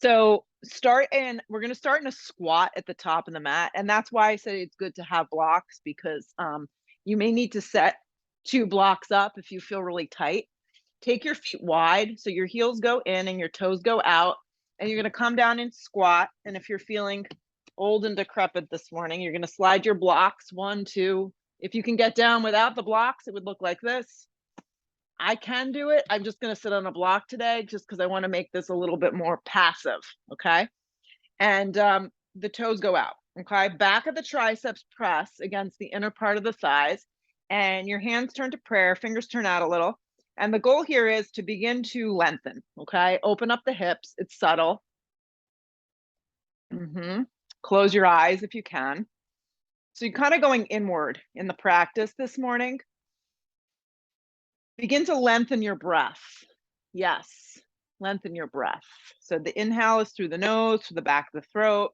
So we're going to start in a squat at the top of the mat. And that's why I said it's good to have blocks, because you may need to set 2 blocks up if you feel really tight. Take your feet wide so your heels go in and your toes go out. And you're going to come down and squat. And if you're feeling old and decrepit this morning, you're going to slide your blocks 1, 2. If you can get down without the blocks, it would look like this. I can do it. I'm just going to sit on a block today just because I want to make this a little bit more passive. Okay. And the toes go out. Okay. Back of the triceps press against the inner part of the thighs, and your hands turn to prayer, fingers turn out a little. And the goal here is to begin to lengthen. Okay. Open up the hips. It's subtle. Close your eyes if you can. So you're kind of going inward in the practice this morning. Begin to lengthen your breath. Yes, lengthen your breath. So the inhale is through the nose, through the back of the throat.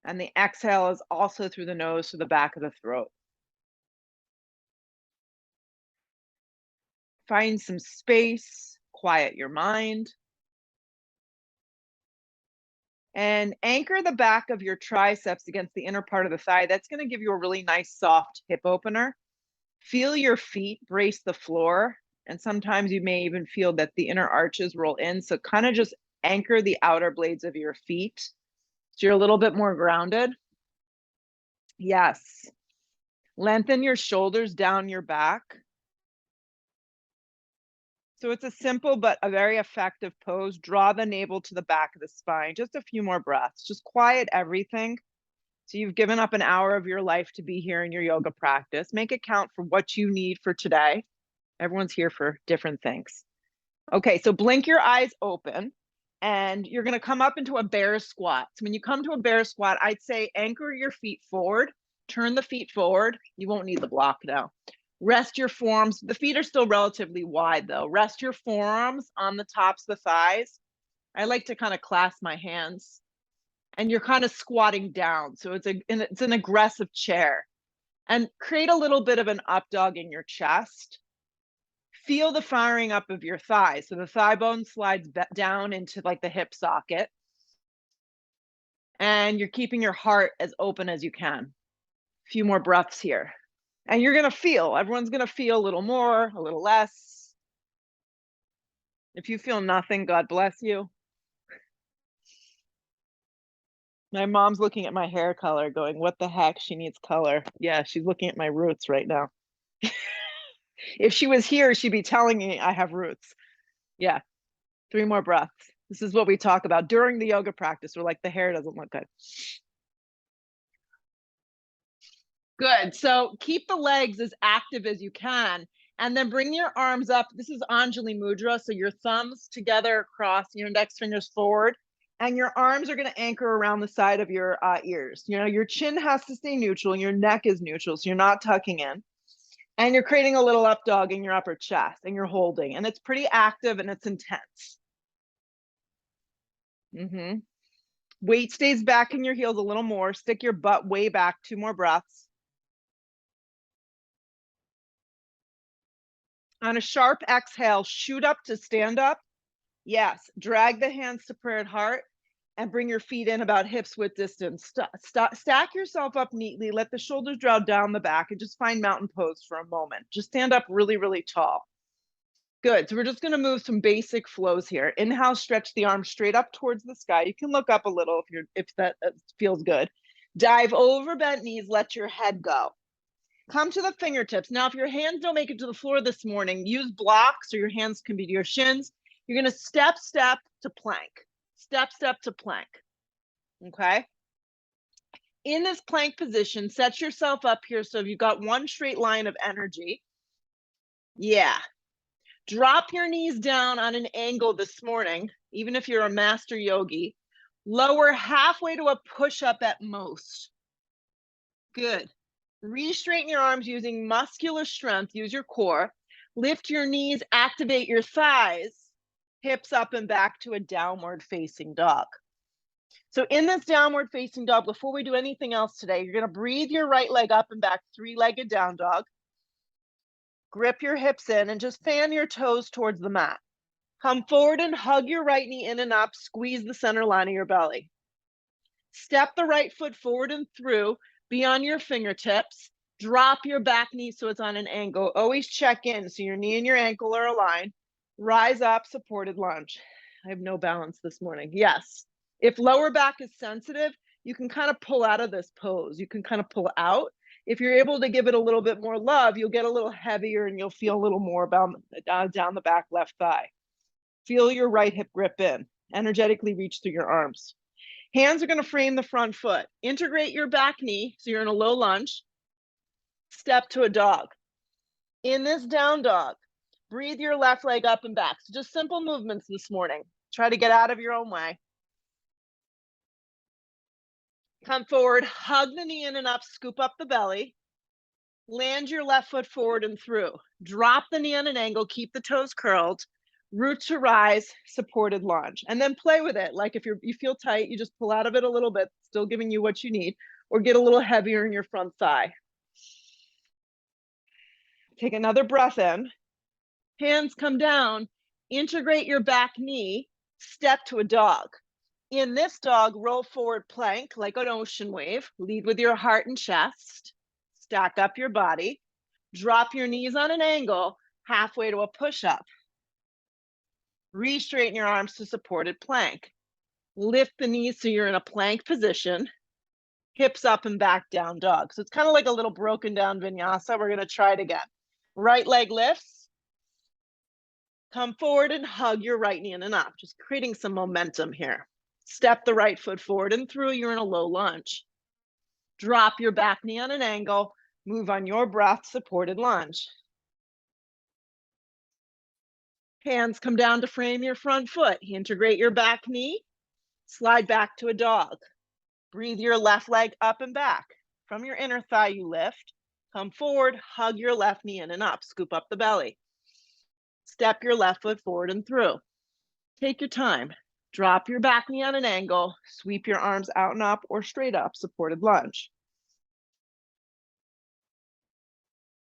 And the exhale is also through the nose, through the back of the throat. Find some space, quiet your mind. And anchor the back of your triceps against the inner part of the thigh. That's going to give you a really nice soft hip opener. Feel your feet brace the floor. And sometimes you may even feel that the inner arches roll in. So kind of just anchor the outer blades of your feet so you're a little bit more grounded. Yes. Lengthen your shoulders down your back. So it's a simple but a very effective pose. Draw the navel to the back of the spine. Just a few more breaths. Just quiet everything. So you've given up an hour of your life to be here in your yoga practice. Make it count for what you need for today. Everyone's here for different things. Okay, so blink your eyes open, and you're going to come up into a bear squat. So when you come to a bear squat, I'd say anchor your feet forward, turn the feet forward. You won't need the block now. Rest your forearms. The feet are still relatively wide though. Rest your forearms on the tops of the thighs. I like to kind of clasp my hands, and you're kind of squatting down. So it's an aggressive chair, and create a little bit of an up dog in your chest. Feel the firing up of your thighs. So the thigh bone slides down into like the hip socket. And you're keeping your heart as open as you can. A few more breaths here. And you're going to feel, everyone's going to feel a little more, a little less. If you feel nothing, God bless you. My mom's looking at my hair color going, what the heck? She needs color. Yeah, she's looking at my roots right now. If she was here, she'd be telling me I have roots. Yeah. 3 more breaths. This is what we talk about during the yoga practice. We're like, the hair doesn't look good. Good. So keep the legs as active as you can, and then bring your arms up. This is Anjali Mudra. So your thumbs together across, your index fingers forward, and your arms are going to anchor around the side of your ears. You know, your chin has to stay neutral. Your neck is neutral. So you're not tucking in. And you're creating a little up dog in your upper chest, and you're holding, and it's pretty active and it's intense. Weight stays back in your heels a little more. Stick your butt way back. 2 more breaths. On a sharp exhale, shoot up to stand up. Yes, drag the hands to prayer at heart and bring your feet in about hips width distance. Stack yourself up neatly. Let the shoulders draw down the back, and just find mountain pose for a moment. Just stand up really, really tall. Good. So we're just going to move some basic flows here. Inhale, stretch the arms straight up towards the sky. You can look up a little if that feels good. Dive over bent knees. Let your head go. Come to the fingertips. Now, if your hands don't make it to the floor this morning, use blocks, or your hands can be to your shins. You're going to step to plank. Step to plank. Okay? In this plank position, set yourself up here so you've got one straight line of energy. Yeah. Drop your knees down on an angle this morning, even if you're a master yogi. Lower halfway to a push-up at most. Good. Re-straighten your arms using muscular strength. Use your core. Lift your knees, activate your thighs, hips up and back to a downward facing dog. So in this downward facing dog, before we do anything else today, you're going to breathe your right leg up and back, 3-legged down dog. Grip your hips in and just fan your toes towards the mat. Come forward and hug your right knee in and up. Squeeze the center line of your belly. Step the right foot forward and through. Be on your fingertips. Drop your back knee so it's on an angle. Always check in so your knee and your ankle are aligned. Rise up, supported lunge. I have no balance this morning. Yes. If lower back is sensitive, you can kind of pull out of this pose. You can kind of pull out. If you're able to give it a little bit more love, you'll get a little heavier and you'll feel a little more about down the back left thigh. Feel your right hip grip in. Energetically reach through your arms. Hands are going to frame the front foot. Integrate your back knee so you're in a low lunge. Step to a dog. In this down dog, breathe your left leg up and back. So just simple movements this morning. Try to get out of your own way. Come forward, hug the knee in and up, scoop up the belly. Land your left foot forward and through. Drop the knee on an angle, keep the toes curled. Root to rise, supported lunge. And then play with it. Like if you feel tight, you just pull out of it a little bit, still giving you what you need, or get a little heavier in your front thigh. Take another breath in. Hands come down. Integrate your back knee. Step to a dog. In this dog, roll forward plank like an ocean wave. Lead with your heart and chest. Stack up your body. Drop your knees on an angle, halfway to a push-up. Re-straighten your arms to supported plank. Lift the knees so you're in a plank position. Hips up and back, down dog. So it's kind of like a little broken down vinyasa. We're going to try it again. Right leg lifts. Come forward and hug your right knee in and up, just creating some momentum here. Step the right foot forward and through. You're in a low lunge. Drop your back knee on an angle. Move on your breath, supported lunge. Hands come down to frame your front foot. Integrate your back knee. Slide back to a dog. Breathe your left leg up and back. From your inner thigh, you lift. Come forward, hug your left knee in and up. Scoop up the belly. Step your left foot forward and through. Take your time. Drop your back knee on an angle. Sweep your arms out and up or straight up, supported lunge.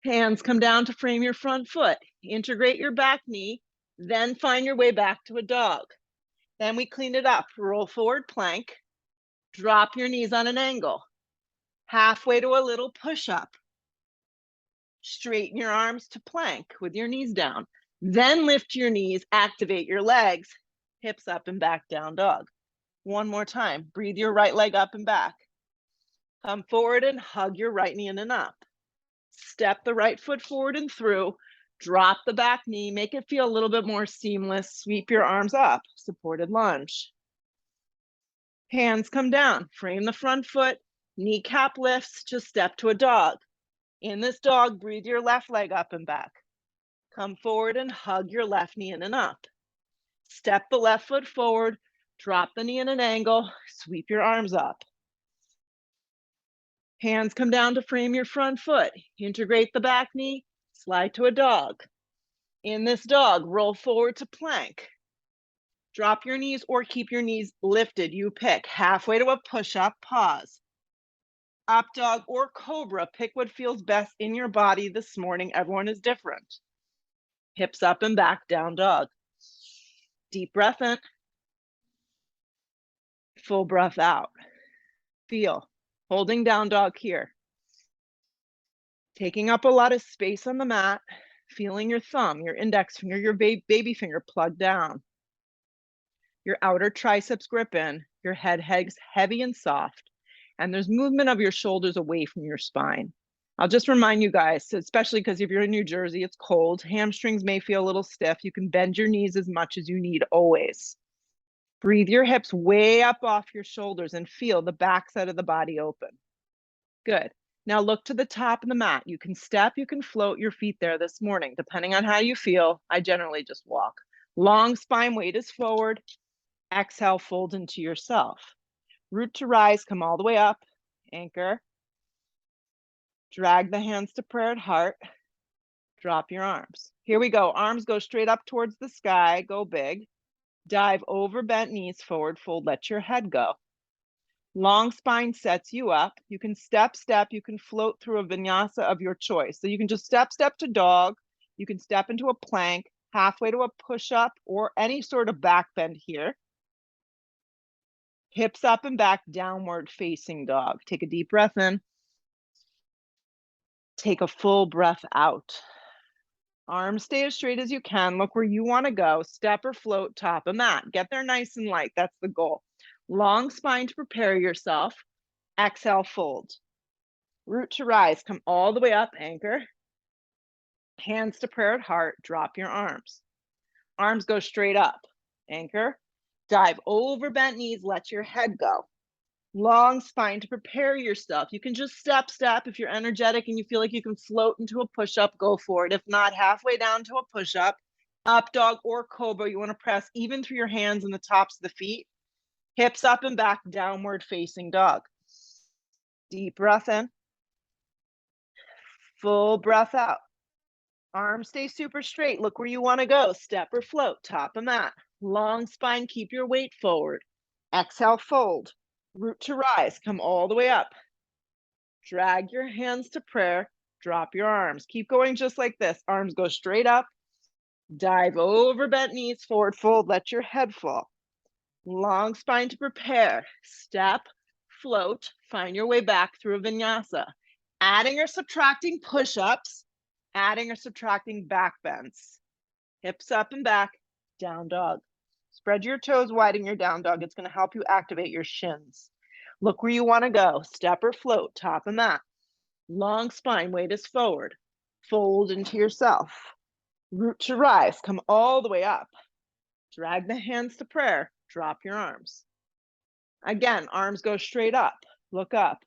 Hands come down to frame your front foot. Integrate your back knee, then find your way back to a dog. Then we clean it up. Roll forward plank. Drop your knees on an angle. Halfway to a little push-up. Straighten your arms to plank with your knees down. Then lift your knees, activate your legs, hips up and back, down dog. One more time. Breathe your right leg up and back. Come forward and hug your right knee in and up. Step the right foot forward and through. Drop the back knee. Make it feel a little bit more seamless. Sweep your arms up. Supported lunge. Hands come down. Frame the front foot. Kneecap lifts to step to a dog. In this dog, breathe your left leg up and back. Come forward and hug your left knee in and up. Step the left foot forward. Drop the knee in an angle. Sweep your arms up. Hands come down to frame your front foot. Integrate the back knee. Slide to a dog. In this dog, roll forward to plank. Drop your knees or keep your knees lifted. You pick. Halfway to a push-up, pause. Up dog or cobra. Pick what feels best in your body this morning. Everyone is different. Hips up and back, down dog. Deep breath in. Full breath out. Feel. Holding down dog here. Taking up a lot of space on the mat. Feeling your thumb, your index finger, your baby finger plugged down. Your outer triceps grip in. Your head hangs heavy and soft. And there's movement of your shoulders away from your spine. I'll just remind you guys, especially because if you're in New Jersey, it's cold. Hamstrings may feel a little stiff. You can bend your knees as much as you need always. Breathe your hips way up off your shoulders and feel the backside of the body open. Good. Now look to the top of the mat. You can step, you can float your feet there this morning. Depending on how you feel, I generally just walk. Long spine, weight is forward. Exhale, fold into yourself. Root to rise, come all the way up. Anchor. Drag the hands to prayer at heart. Drop your arms. Here we go. Arms go straight up towards the sky. Go big. Dive over bent knees, forward fold. Let your head go. Long spine sets you up. You can step. You can float through a vinyasa of your choice. So you can just step to dog. You can step into a plank. halfway to a push-up or any sort of back bend here. Hips up and back, downward facing dog. Take a deep breath in. Take a full breath out. Arms stay as straight as you can. Look where you want to go. Step or float, top of mat. Get there nice and light. That's the goal. Long spine to prepare yourself. Exhale, fold. Root to rise. Come all the way up, anchor. Hands to prayer at heart. Drop your arms. Arms go straight up. Anchor. Dive over bent knees. Let your head go. Long spine to prepare yourself. You can just step. If you're energetic and you feel like you can float into a push-up, go for it. If not, halfway down to a push-up, up dog or cobra. You want to press even through your hands and the tops of the feet. Hips up and back, downward facing dog. Deep breath in. Full breath out. Arms stay super straight. Look where you want to go. Step or float, top of mat. Long spine, keep your weight forward. Exhale, fold. Root to rise, come all the way up. Drag your hands to prayer, drop your arms. Keep going just like this. Arms go straight up. Dive over bent knees, forward fold, let your head fall. Long spine to prepare. Step, float, find your way back through a vinyasa. Adding or subtracting push-ups, adding or subtracting back bends. Hips up and back, down dog. Spread your toes, widen your down dog. It's going to help you activate your shins. Look where you want to go. Step or float, top of mat. Long spine, weight is forward. Fold into yourself. Root to rise, come all the way up. Drag the hands to prayer. Drop your arms. Again, arms go straight up. Look up.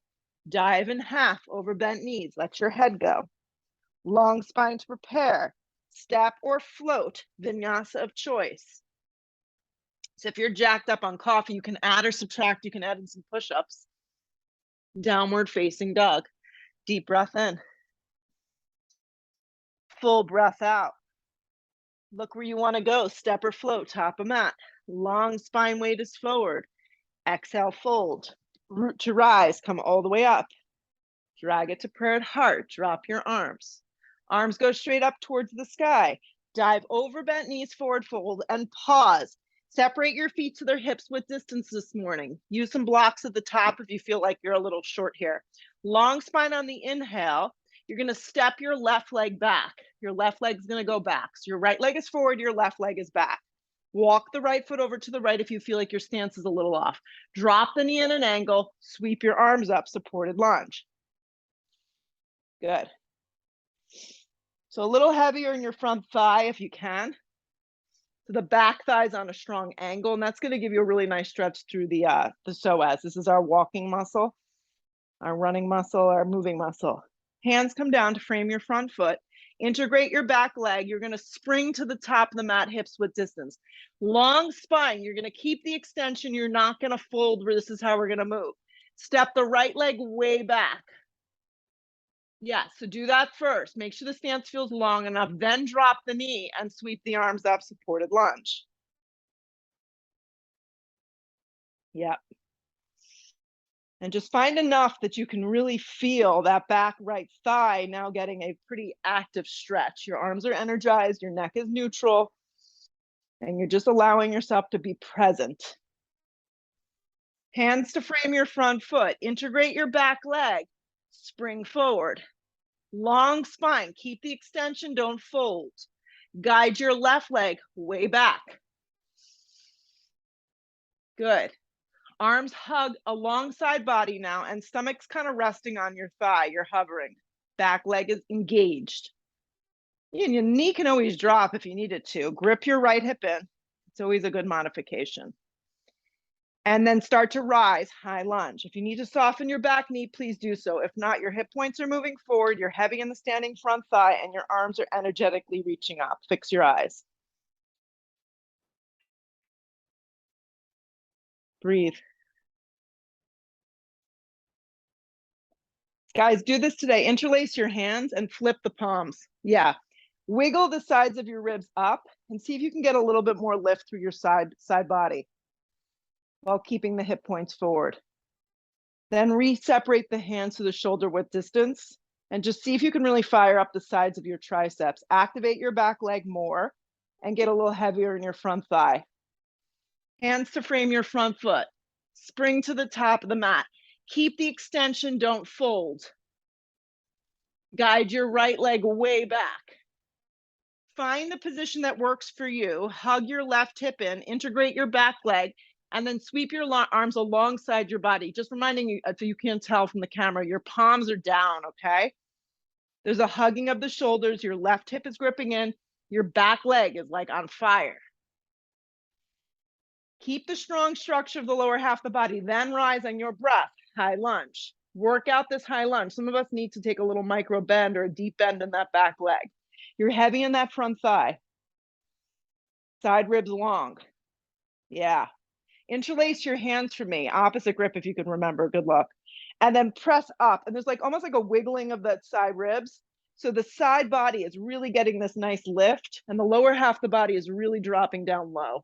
Dive in half over bent knees. Let your head go. Long spine to prepare. Step or float, vinyasa of choice. So if you're jacked up on coffee, you can add or subtract. You can add in some push-ups. Downward facing dog. Deep breath in. Full breath out. Look where you want to go. Step or float, top of mat. Long spine, weight is forward. Exhale, fold. Root to rise, come all the way up. Drag it to prayer at heart. Drop your arms. Arms go straight up towards the sky. Dive over bent knees, forward fold, and pause. Separate your feet to their hips with distance this morning. Use some blocks at the top if you feel like you're a little short here. Long spine on the inhale. You're going to step your left leg back. Your left leg is going to go back. So your right leg is forward, your left leg is back. Walk the right foot over to the right if you feel like your stance is a little off. Drop the knee in an angle. Sweep your arms up, supported lunge. Good. So a little heavier in your front thigh if you can. So the back thigh is on a strong angle, and that's going to give you a really nice stretch through the psoas. This is our walking muscle, our running muscle, our moving muscle. Hands come down to frame your front foot. Integrate your back leg. You're going to spring to the top of the mat, hips width distance. Long spine. You're going to keep the extension. You're not going to fold. This is how we're going to move. Step the right leg way back. Yeah, so do that first. Make sure the stance feels long enough, then drop the knee and sweep the arms up, supported lunge. Yep. And just find enough that you can really feel that back right thigh now getting a pretty active stretch. Your arms are energized, your neck is neutral, and you're just allowing yourself to be present. Hands to frame your front foot. Integrate your back leg. Spring forward. Long spine. Keep the extension. Don't fold. Guide your left leg way back. Good. Arms hug alongside body now, and stomach's kind of resting on your thigh. You're hovering. Back leg is engaged. And your knee can always drop if you need it to. Grip your right hip in. It's always a good modification. And then start to rise, high lunge. If you need to soften your back knee, please do so. If not, your hip points are moving forward, you're heavy in the standing front thigh, and your arms are energetically reaching up. Fix your eyes. Breathe. Guys, do this today. Interlace your hands and flip the palms. Yeah. Wiggle the sides of your ribs up and see if you can get a little bit more lift through your side body while keeping the hip points forward. Then re-separate the hands to the shoulder width distance and just see if you can really fire up the sides of your triceps. Activate your back leg more. and get a little heavier in your front thigh. Hands to frame your front foot. Spring to the top of the mat. Keep the extension, don't fold. Guide your right leg way back. Find the position that works for you. Hug your left hip in, integrate your back leg, and then sweep your arms alongside your body. Just reminding you, so you can't tell from the camera, your palms are down, okay? There's a hugging of the shoulders. Your left hip is gripping in. Your back leg is like on fire. Keep the strong structure of the lower half of the body, then rise on your breath, high lunge. Work out this high lunge. Some of us need to take a little micro bend or a deep bend in that back leg. You're heavy in that front thigh. Side ribs long. Yeah. Interlace your hands for me. Opposite grip, if you can remember. Good luck. And then press up. And there's like almost like a wiggling of that side ribs. So the side body is really getting this nice lift, and the lower half of the body is really dropping down low.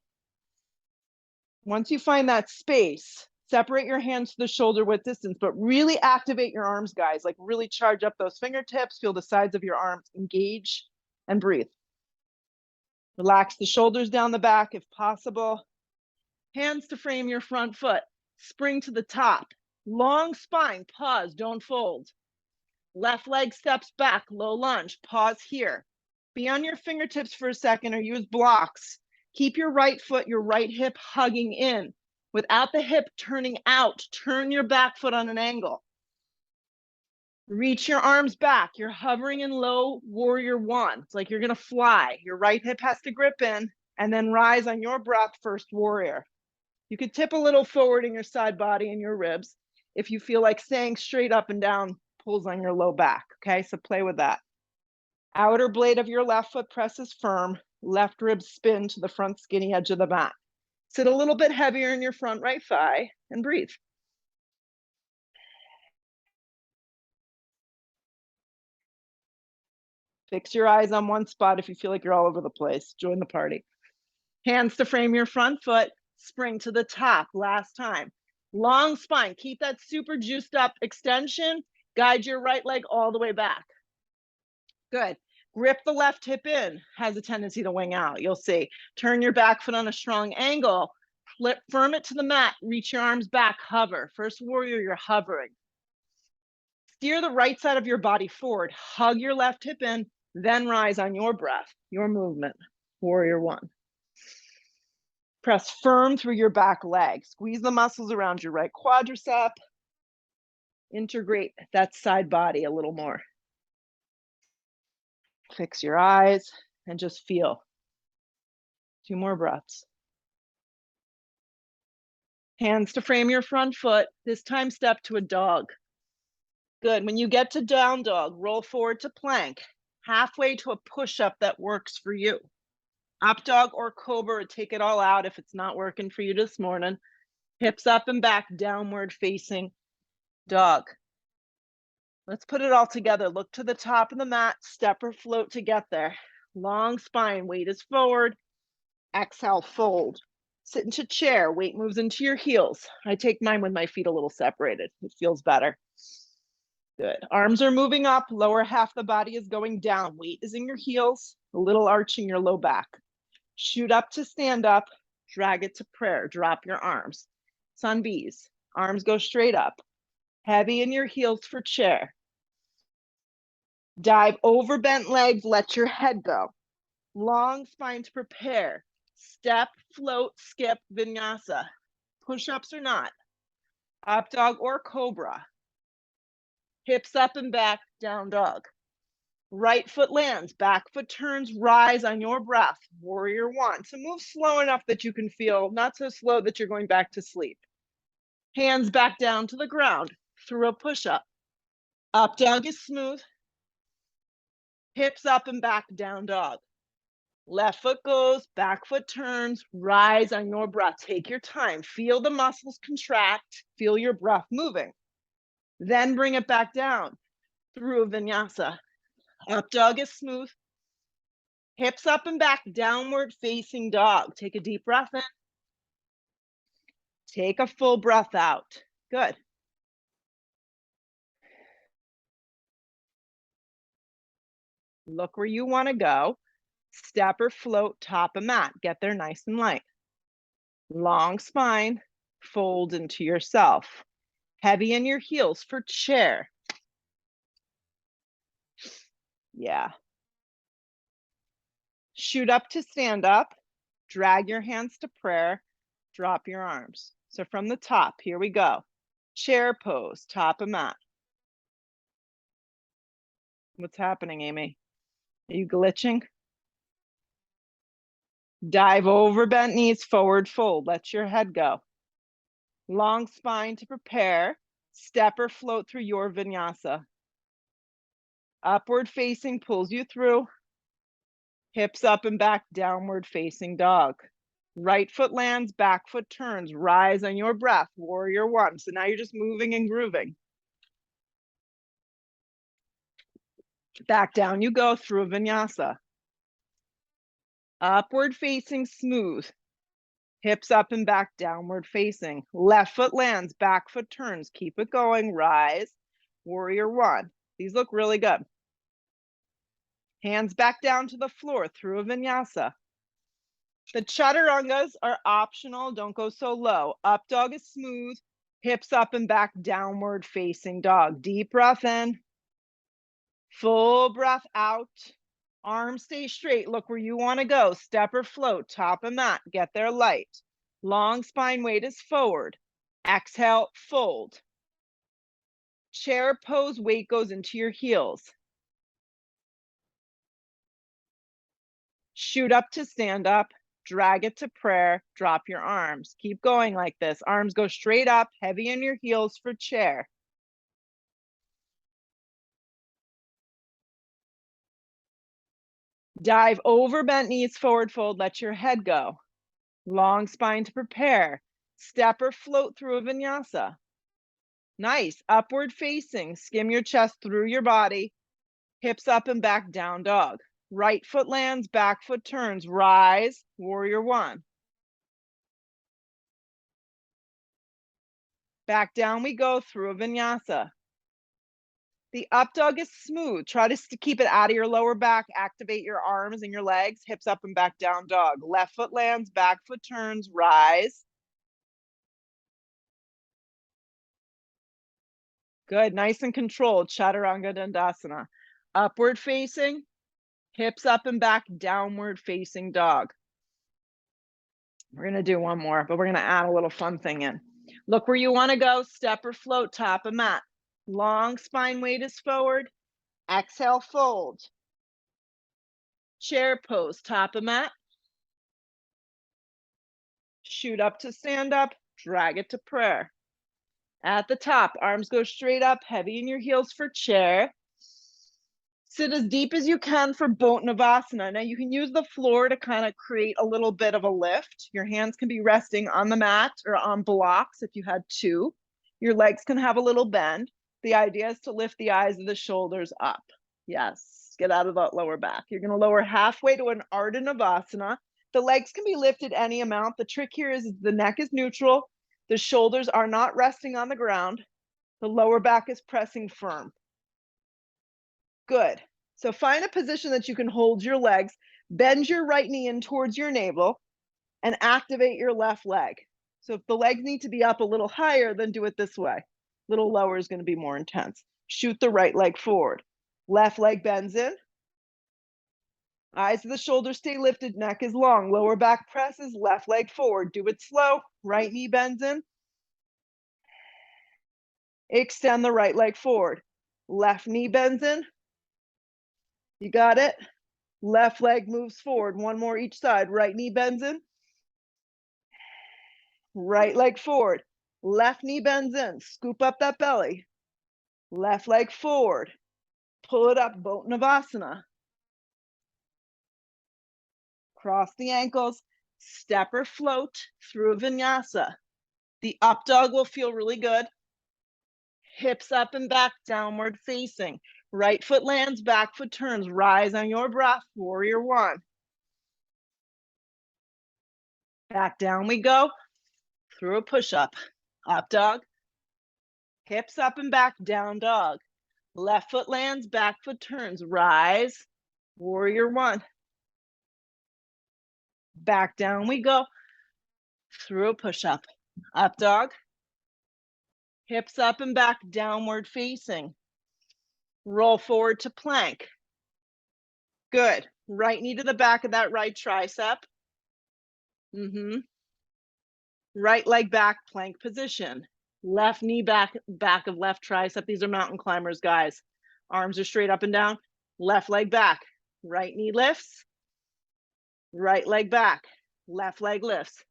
Once you find that space, separate your hands to the shoulder width distance, but really activate your arms, guys. Like really charge up those fingertips, feel the sides of your arms, engage, and breathe. Relax the shoulders down the back if possible. Hands to frame your front foot. Spring to the top. Long spine, pause, don't fold. Left leg steps back, low lunge, pause here. Be on your fingertips for a second or use blocks. Keep your right foot, your right hip hugging in. Without the hip turning out, turn your back foot on an angle. Reach your arms back. You're hovering in low warrior one. It's like you're gonna fly. Your right hip has to grip in and then rise on your breath, first warrior. You could tip a little forward in your side body and your ribs if you feel like staying straight up and down pulls on your low back, okay? So play with that. Outer blade of your left foot presses firm, left ribs spin to the front skinny edge of the mat. Sit a little bit heavier in your front right thigh and breathe. Fix your eyes on one spot if you feel like you're all over the place. Join the party. Hands to frame your front foot, spring to the top, last time. Long spine, keep that super juiced up extension. Guide your right leg all the way back. Good. Grip the left hip in, has a tendency to wing out, you'll see. Turn your back foot on a strong angle, flip, firm it to the mat, reach your arms back, hover. First warrior, you're hovering. Steer the right side of your body forward, hug your left hip in, then rise on your breath, your movement, warrior one. Press firm through your back leg. Squeeze the muscles around your right quadricep. Integrate that side body a little more. Fix your eyes and just feel. 2 more breaths. Hands to frame your front foot. This time step to a dog. Good. When you get to down dog, roll forward to plank. Halfway to a push-up that works for you. Up dog or cobra, take it all out if it's not working for you this morning. Hips up and back, downward facing dog. Let's put it all together. Look to the top of the mat, step or float to get there. Long spine, weight is forward. Exhale, fold. Sit into chair, weight moves into your heels. I take mine with my feet a little separated. It feels better. Good. Arms are moving up, lower half of the body is going down. Weight is in your heels, a little arching your low back. Shoot up to stand up, drag it to prayer. Drop your arms. Sun bees, arms go straight up. Heavy in your heels for chair. Dive over bent legs, let your head go. Long spine to prepare. Step, float, skip, vinyasa. Push-ups or not. Up dog or cobra. Hips up and back, down dog. Right foot lands, back foot turns, rise on your breath. Warrior one. So move slow enough that you can feel, not so slow that you're going back to sleep. Hands back down to the ground through a push-up. Up dog is smooth. Hips up and back, down dog. Left foot goes, back foot turns, rise on your breath. Take your time. Feel the muscles contract. Feel your breath moving. Then bring it back down through a vinyasa. Up dog is smooth. Hips up and back, downward facing dog. Take a deep breath in. Take a full breath out. Good. Look where you want to go. Step or float, top of mat. Get there nice and light. Long spine, fold into yourself. Heavy in your heels for chair. Yeah. Shoot up to stand up. Drag your hands to prayer. Drop your arms. So from the top, here we go. Chair pose, top of mat. What's happening, Amy? Are you glitching? Dive over, bent knees, forward fold. Let your head go. Long spine to prepare. Step or float through your vinyasa. Upward facing pulls you through. Hips up and back, downward facing dog. Right foot lands, back foot turns. Rise on your breath, warrior one. So now you're just moving and grooving. Back down you go through a vinyasa. Upward facing smooth. Hips up and back, downward facing. Left foot lands, back foot turns. Keep it going. Rise, warrior one. These look really good. Hands back down to the floor through a vinyasa. The chaturangas are optional. Don't go so low. Up dog is smooth. Hips up and back, downward facing dog. Deep breath in. Full breath out. Arms stay straight. Look where you want to go. Step or float, top of mat. Get there light. Long spine weight is forward. Exhale, fold. Chair pose, weight goes into your heels. Shoot up to stand up. Drag it to prayer. Drop your arms. Keep going like this. Arms go straight up, heavy in your heels for chair. Dive over, bent knees, forward fold. Let your head go. Long spine to prepare. Step or float through a vinyasa. Nice. Upward facing. Skim your chest through your body. Hips up and back, down dog. Right foot lands, back foot turns. Rise, warrior one. Back down we go through a vinyasa. The up dog is smooth. Try to keep it out of your lower back. Activate your arms and your legs. Hips up and back, down dog. Left foot lands, back foot turns. Rise. Good. Nice and controlled. Chaturanga Dandasana. Upward facing. Hips up and back, downward facing dog. We're going to do one more, but we're going to add a little fun thing in. Look where you want to go. Step or float, top of mat. Long spine weight is forward. Exhale, fold. Chair pose, top of mat. Shoot up to stand up. Drag it to prayer. At the top, arms go straight up, heavy in your heels for chair. Sit as deep as you can for Botnavasana. Now you can use the floor to kind of create a little bit of a lift. Your hands can be resting on the mat or on blocks if you had two. Your legs can have a little bend. The idea is to lift the eyes of the shoulders up. Yes, get out of that lower back. You're going to lower halfway to an Ardha Navasana. The legs can be lifted any amount. The trick here is the neck is neutral. The shoulders are not resting on the ground. The lower back is pressing firm. Good. So find a position that you can hold your legs, bend your right knee in towards your navel, and activate your left leg. So if the legs need to be up a little higher, then do it this way. A little lower is going to be more intense. Shoot the right leg forward. Left leg bends in. Eyes of the shoulders stay lifted, neck is long. Lower back presses, left leg forward. Do it slow. Right knee bends in. Extend the right leg forward. Left knee bends in. You got it? Left leg moves forward. One more each side. Right knee bends in. Right leg forward. Left knee bends in. Scoop up that belly. Left leg forward. Pull it up. Botnavasana. Cross the ankles. Step or float through a vinyasa. The up dog will feel really good. Hips up and back, downward facing. Right foot lands, back foot turns. Rise on your breath. Warrior one. Back down we go. Through a push-up. Up dog. Hips up and back, down dog. Left foot lands, back foot turns. Rise. Warrior one. Back down we go. Through a push-up. Up dog. Hips up and back, downward facing. Roll forward to plank. Good. Right knee to the back of that right tricep. Right leg back, plank position. Left knee back of left tricep. These are mountain climbers, guys. Arms are straight up and down. Left leg back. Right knee lifts. Right leg back. Left leg lifts.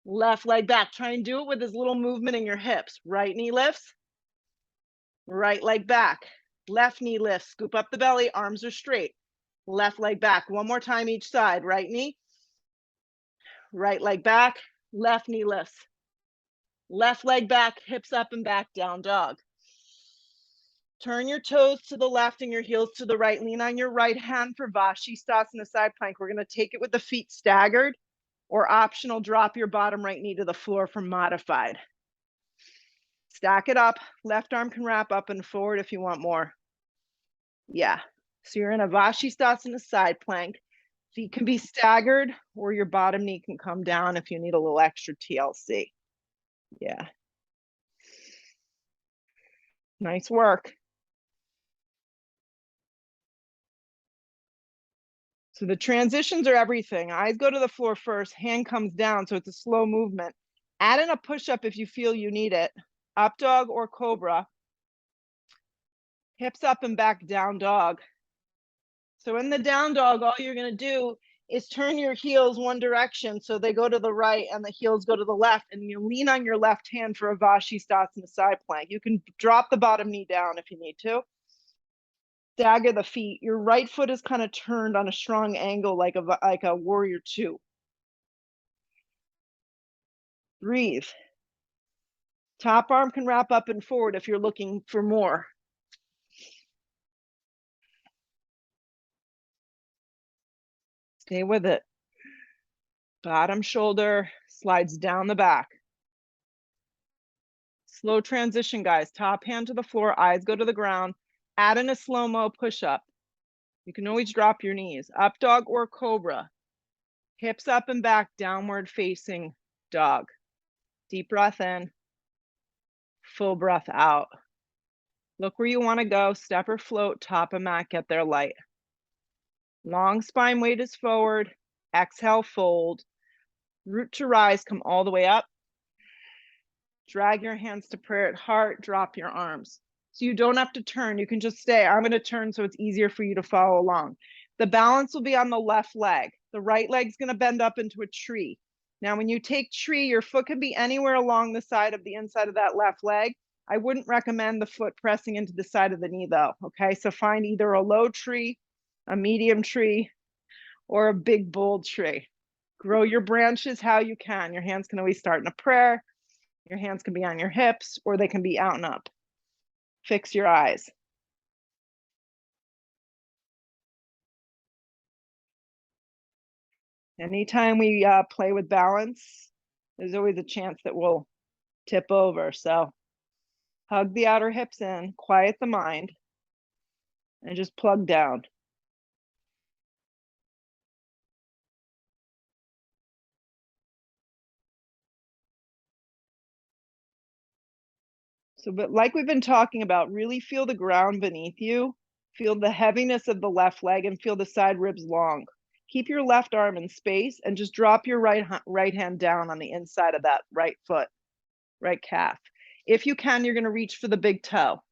Left leg back. Try and do it with as little movement in your hips. Right knee lifts. Right leg back. Left knee lifts. Scoop up the belly. Arms are straight. Left leg back. One more time each side. Right knee. Right leg back. Left knee lifts. Left leg back. Hips up and back. Down dog. Turn your toes to the left and your heels to the right. Lean on your right hand for Vashisthasana side plank. We're going to take it with the feet staggered, or optional, drop your bottom right knee to the floor for modified. Stack it up. Left arm can wrap up and forward if you want more. Yeah. So you're in a Vashisthasana side plank. Feet can be staggered, or your bottom knee can come down if you need a little extra TLC. Yeah. Nice work. So the transitions are everything. Eyes go to the floor first, hand comes down, so it's a slow movement. Add in a push-up if you feel you need it. Up dog or cobra. Hips up and back, down dog. So in the down dog, all you're gonna do is turn your heels one direction so they go to the right and the heels go to the left, and you lean on your left hand for a Vashisthasana side plank. You can drop the bottom knee down if you need to. Stagger the feet. Your right foot is kind of turned on a strong angle like a warrior two. Breathe. Top arm can wrap up and forward if you're looking for more. Stay with it. Bottom shoulder slides down the back. Slow transition, guys. Top hand to the floor, eyes go to the ground. Add in a slow-mo push-up. You can always drop your knees. Up dog or cobra. Hips up and back, downward facing dog. Deep breath in. Full breath out. Look where you want to go. Step or float, top of mat, get there light. Long spine weight is forward. Exhale, fold. Root to rise, come all the way up. Drag your hands to prayer at heart, drop your arms. So you don't have to turn, you can just stay. I'm going to turn so it's easier for you to follow along. The balance will be on the left leg. The right leg's going to bend up into a tree. Now, when you take tree, your foot can be anywhere along the side of the inside of that left leg. I wouldn't recommend the foot pressing into the side of the knee though, okay? So find either a low tree, a medium tree, or a big bold tree. Grow your branches how you can. Your hands can always start in a prayer. Your hands can be on your hips, or they can be out and up. Fix your eyes. Anytime we play with balance, there's always a chance that we'll tip over. So hug the outer hips in, quiet the mind, and just plug down. So, but like we've been talking about, really feel the ground beneath you, feel the heaviness of the left leg, and feel the side ribs long. Keep your left arm in space and just drop your right hand down on the inside of that right foot, right calf. If you can, you're gonna reach for the big toe,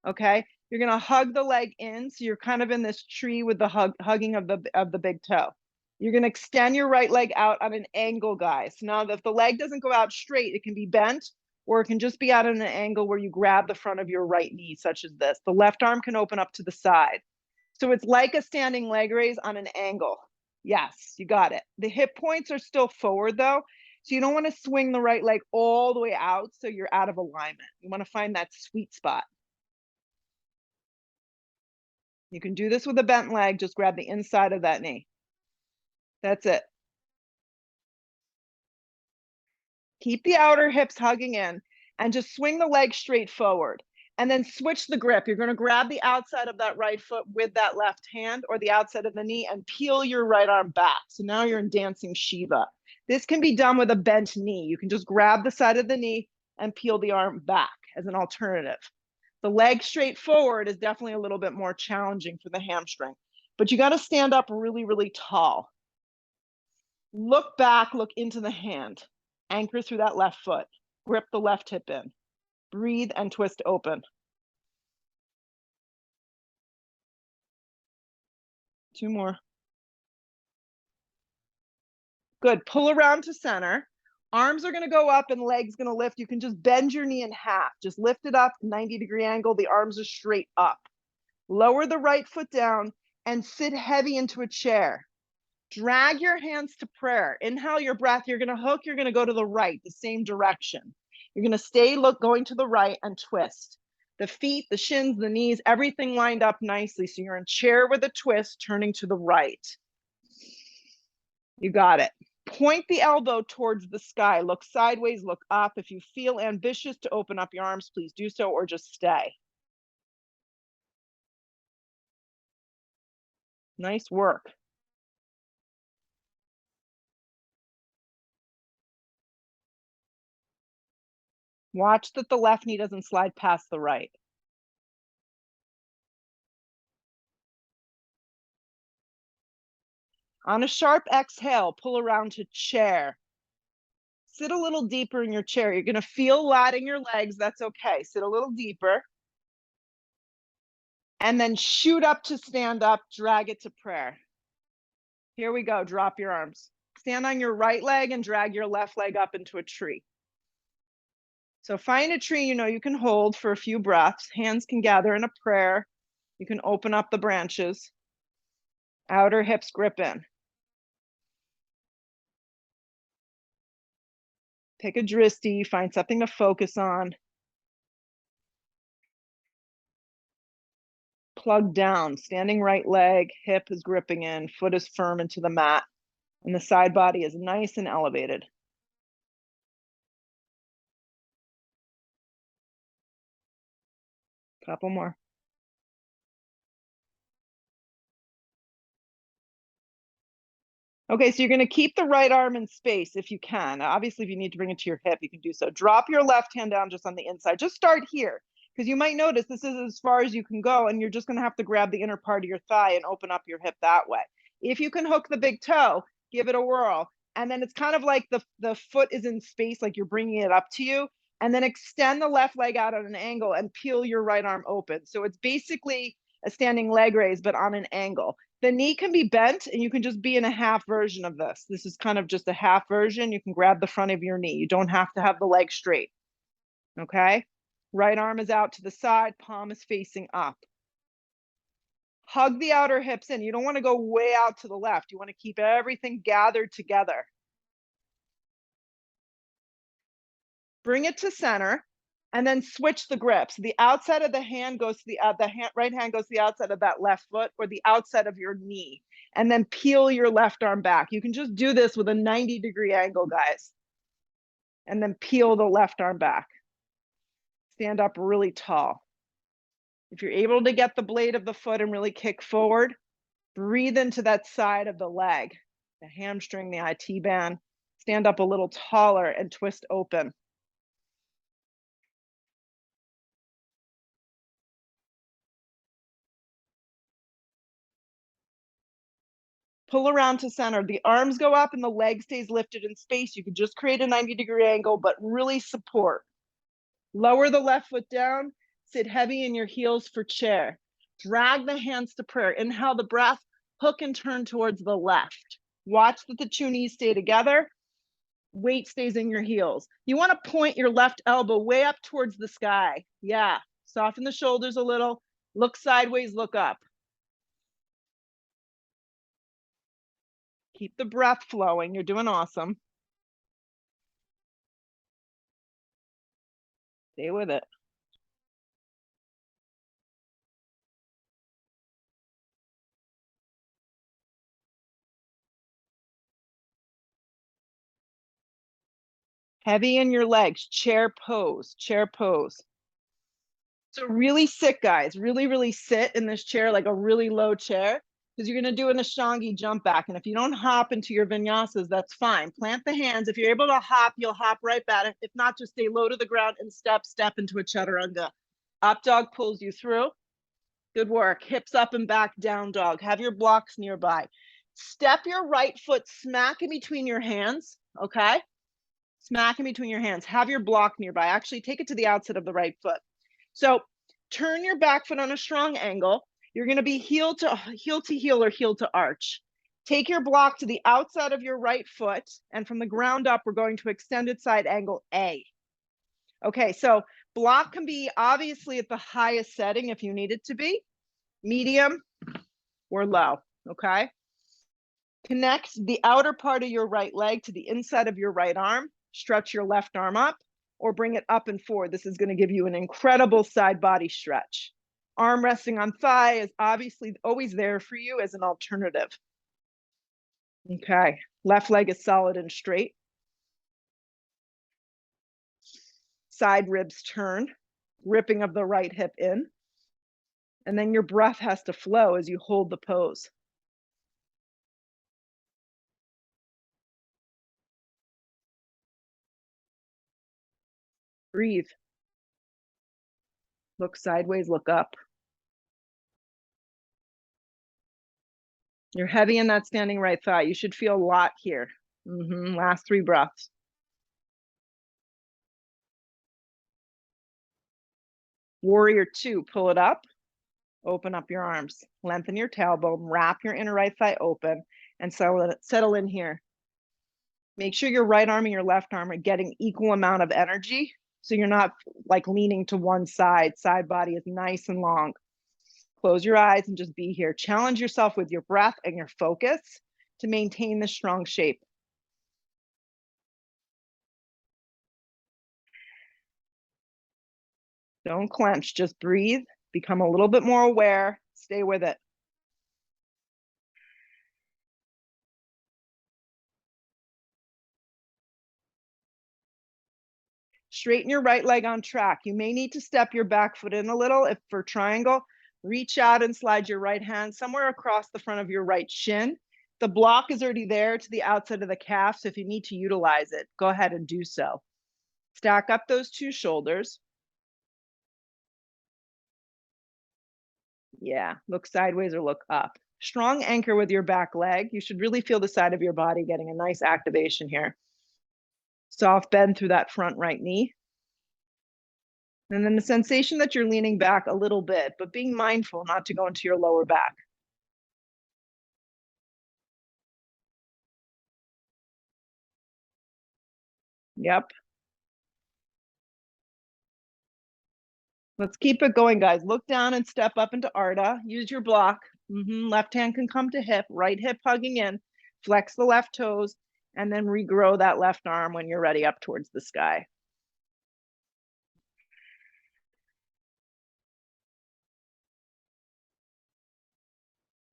okay? You're gonna hug the leg in, so you're kind of in this tree with the hugging of the big toe. You're gonna extend your right leg out on an angle, guys. Now, if the leg doesn't go out straight, it can be bent, or it can just be out at an angle where you grab the front of your right knee, such as this. The left arm can open up to the side. So it's like a standing leg raise on an angle. Yes, you got it. The hip points are still forward though, so you don't want to swing the right leg all the way out so you're out of alignment. You want to find that sweet spot. You can do this with a bent leg, just grab the inside of that knee. That's it. Keep the outer hips hugging in and just swing the leg straight forward. And then switch the grip. You're gonna grab the outside of that right foot with that left hand or the outside of the knee and peel your right arm back. So now you're in dancing Shiva. This can be done with a bent knee. You can just grab the side of the knee and peel the arm back as an alternative. The leg straight forward is definitely a little bit more challenging for the hamstring, but you got to stand up really, really tall. Look back, look into the hand. Anchor through that left foot. Grip the left hip in. Breathe and twist open. 2 more. Good. Pull around to center. Arms are going to go up and legs going to lift. You can just bend your knee in half. Just lift it up, 90-degree angle. The arms are straight up. Lower the right foot down and sit heavy into a chair. Drag your hands to prayer. Inhale your breath. You're going to hook. You're going to go to the right, the same direction. You're going to stay going to the right and twist. The feet, the shins, the knees, everything lined up nicely. So you're in chair with a twist, turning to the right. You got it. Point the elbow towards the sky. Look sideways, look up. If you feel ambitious to open up your arms, please do so or just stay. Nice work. Watch that the left knee doesn't slide past the right. On a sharp exhale, pull around to chair. Sit a little deeper in your chair. You're going to feel lat in your legs. That's okay. Sit a little deeper. And then shoot up to stand up. Drag it to prayer. Here we go. Drop your arms. Stand on your right leg and drag your left leg up into a tree. So find a tree you can hold for a few breaths. Hands can gather in a prayer. You can open up the branches. Outer hips grip in. Take a dristi, find something to focus on. Plug down, standing right leg, hip is gripping in, foot is firm into the mat, and the side body is nice and elevated. Couple more. Okay, so you're going to keep the right arm in space if you can. Obviously, if you need to bring it to your hip, you can do so. Drop your left hand down just on the inside. Just start here, because you might notice this is as far as you can go, and you're just going to have to grab the inner part of your thigh and open up your hip that way. If you can hook the big toe, give it a whirl. And then it's kind of like the foot is in space, like you're bringing it up to you. And then extend the left leg out at an angle and peel your right arm open. So it's basically a standing leg raise, but on an angle. The knee can be bent and you can just be in a half version of this. This is kind of just a half version. You can grab the front of your knee. You don't have to have the leg straight. Okay? Right arm is out to the side, palm is facing up. Hug the outer hips in. You don't want to go way out to the left. You want to keep everything gathered together. Bring it to center. And then switch the grip. So the outside of the hand goes to the right hand goes to the outside of that left foot or the outside of your knee. And then peel your left arm back. You can just do this with a 90-degree angle, guys. And then peel the left arm back. Stand up really tall. If you're able to get the blade of the foot and really kick forward, breathe into that side of the leg, the hamstring, the IT band. Stand up a little taller and twist open. Pull around to center. The arms go up and the leg stays lifted in space. You can just create a 90-degree angle, but really support. Lower the left foot down. Sit heavy in your heels for chair. Drag the hands to prayer. Inhale the breath. Hook and turn towards the left. Watch that the 2 knees stay together. Weight stays in your heels. You want to point your left elbow way up towards the sky. Yeah. Soften the shoulders a little. Look sideways, look up. Keep the breath flowing. You're doing awesome. Stay with it. Heavy in your legs, chair pose, chair pose. So really sit, guys. Really, really sit in this chair like a really low chair because you're going to do an Ashtangi jump back. And if you don't hop into your vinyasas, that's fine. Plant the hands. If you're able to hop, you'll hop right back. If not, just stay low to the ground and step into a chaturanga. Up dog pulls you through. Good work. Hips up and back, down dog. Have your blocks nearby. Step your right foot smack in between your hands, okay? Smack in between your hands. Have your block nearby. Actually, take it to the outside of the right foot. So turn your back foot on a strong angle. You're going to be heel to heel or heel to arch. Take your block to the outside of your right foot, and from the ground up, we're going to extended side angle A. Okay, so block can be obviously at the highest setting if you need it to be, medium or low, okay? Connect the outer part of your right leg to the inside of your right arm. Stretch your left arm up or bring it up and forward. This is going to give you an incredible side body stretch. Arm resting on thigh is obviously always there for you as an alternative. Okay, left leg is solid and straight. Side ribs turn, gripping of the right hip in. And then your breath has to flow as you hold the pose. Breathe. Look sideways, look up. You're heavy in that standing right thigh. You should feel a lot here. Last 3 breaths. Warrior 2, pull it up. Open up your arms. Lengthen your tailbone. Wrap your inner right thigh open and settle in here. Make sure your right arm and your left arm are getting equal amount of energy. So you're not like leaning to one side. Side body is nice and long. Close your eyes and just be here. Challenge yourself with your breath and your focus to maintain this strong shape. Don't clench, just breathe. Become a little bit more aware. Stay with it. Straighten your right leg on track. You may need to step your back foot in a little. If for triangle, reach out and slide your right hand somewhere across the front of your right shin. The block is already there to the outside of the calf, so if you need to utilize it, go ahead and do so. Stack up those 2 shoulders. Yeah, look sideways or look up. Strong anchor with your back leg. You should really feel the side of your body getting a nice activation here. Soft bend through that front right knee. And then the sensation that you're leaning back a little bit, but being mindful not to go into your lower back. Yep. Let's keep it going, guys. Look down and step up into Ardha. Use your block. Left hand can come to hip, right hip hugging in. Flex the left toes, and then regrow that left arm when you're ready up towards the sky.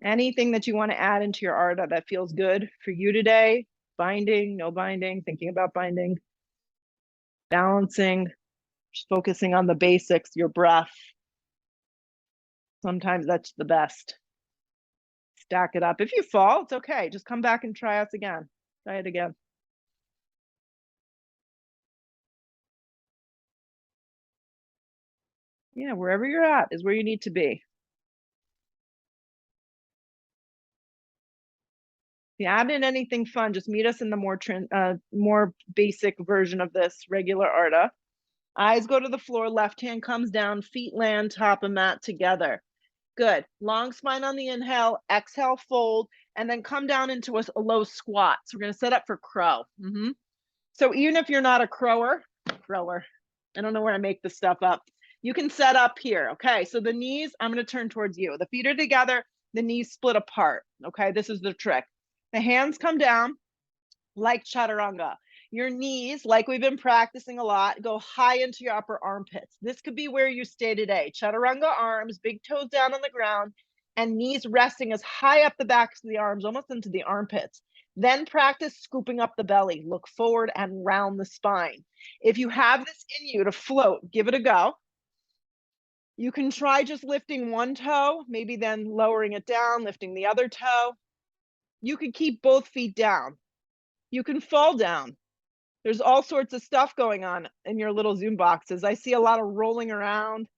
Anything that you want to add into your Ardha that feels good for you today? Binding, no binding, thinking about binding, balancing, just focusing on the basics, your breath. Sometimes that's the best. Stack it up. If you fall, it's okay. Just come back and try us again. Try it again. Yeah, wherever you're at is where you need to be. If you add in anything fun, just meet us in the more basic version of this regular Ardha. Eyes go to the floor, left hand comes down, feet land top of mat together. Good. Long spine on the inhale, exhale, fold, and then come down into a low squat. So we're going to set up for crow. So even if you're not a crower, I don't know where I make this stuff up. You can set up here. Okay. So the knees, I'm going to turn towards you. The feet are together, the knees split apart. Okay. This is the trick. The hands come down like chaturanga. Your knees, like we've been practicing a lot, go high into your upper armpits. This could be where you stay today. Chaturanga arms, big toes down on the ground, and knees resting as high up the backs of the arms, almost into the armpits. Then practice scooping up the belly. Look forward and round the spine. If you have this in you to float, give it a go. You can try just lifting one toe, maybe then lowering it down, lifting the other toe. You could keep both feet down. You can fall down. There's all sorts of stuff going on in your little Zoom boxes. I see a lot of rolling around.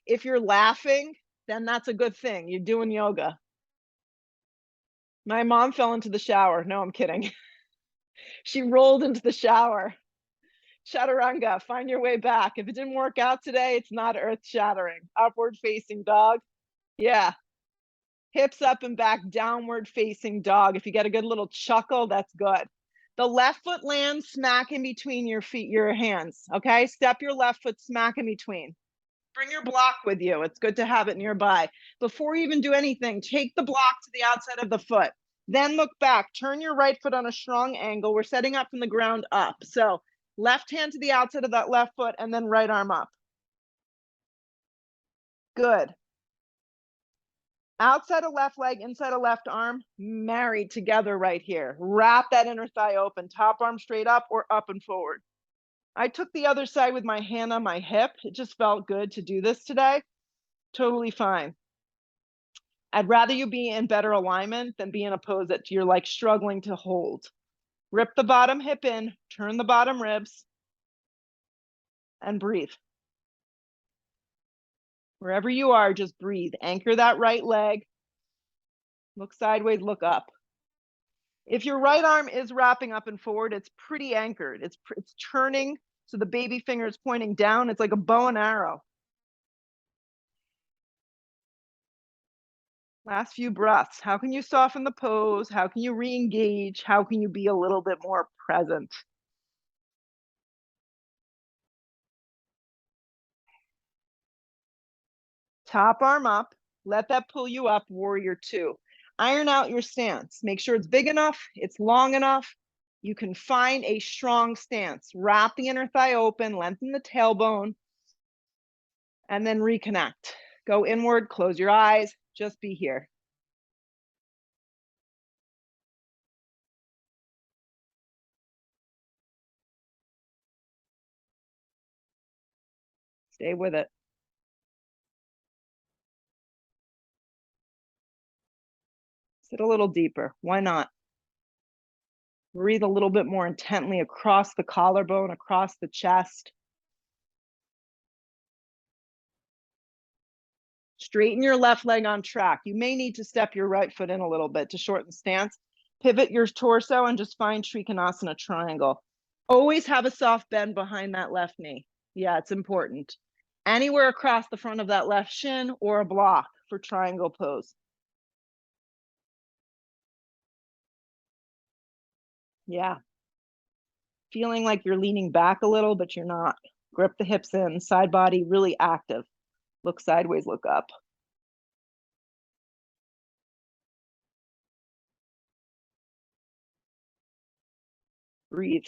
If you're laughing, then that's a good thing. You're doing yoga. My mom fell into the shower. No, I'm kidding. She rolled into the shower. Chaturanga, find your way back. If it didn't work out today, it's not earth shattering. Upward facing dog. Yeah. Hips up and back, downward facing dog. If you get a good little chuckle, that's good. The left foot lands smack in between your feet, your hands. Okay. Step your left foot smack in between. Bring your block with you. It's good to have it nearby. Before you even do anything, take the block to the outside of the foot. Then look back. Turn your right foot on a strong angle. We're setting up from the ground up. So left hand to the outside of that left foot and then right arm up. Good. Outside of left leg, inside of left arm, married together right here. Wrap that inner thigh open, top arm straight up or up and forward. I took the other side with my hand on my hip. It just felt good to do this today. Totally fine. I'd rather you be in better alignment than be in a pose that you're like struggling to hold. Rip the bottom hip in, turn the bottom ribs, and breathe. Wherever you are, just breathe. Anchor that right leg. Look sideways, look up. If your right arm is wrapping up and forward, it's pretty anchored. It's turning, so the baby finger is pointing down. It's like a bow and arrow. Last few breaths. How can you soften the pose? How can you re-engage? How can you be a little bit more present? Top arm up. Let that pull you up, warrior two. Iron out your stance. Make sure it's big enough, it's long enough. You can find a strong stance. Wrap the inner thigh open, lengthen the tailbone, and then reconnect. Go inward, close your eyes, just be here. Stay with it. Sit a little deeper. Why not? Breathe a little bit more intently across the collarbone, across the chest. Straighten your left leg on track. You may need to step your right foot in a little bit to shorten stance. Pivot your torso and just find Trikonasana triangle. Always have a soft bend behind that left knee. Yeah, it's important. Anywhere across the front of that left shin or a block for triangle pose. Yeah. Feeling like you're leaning back a little, but you're not. Grip the hips in, side body really active. Look sideways, look up. Breathe.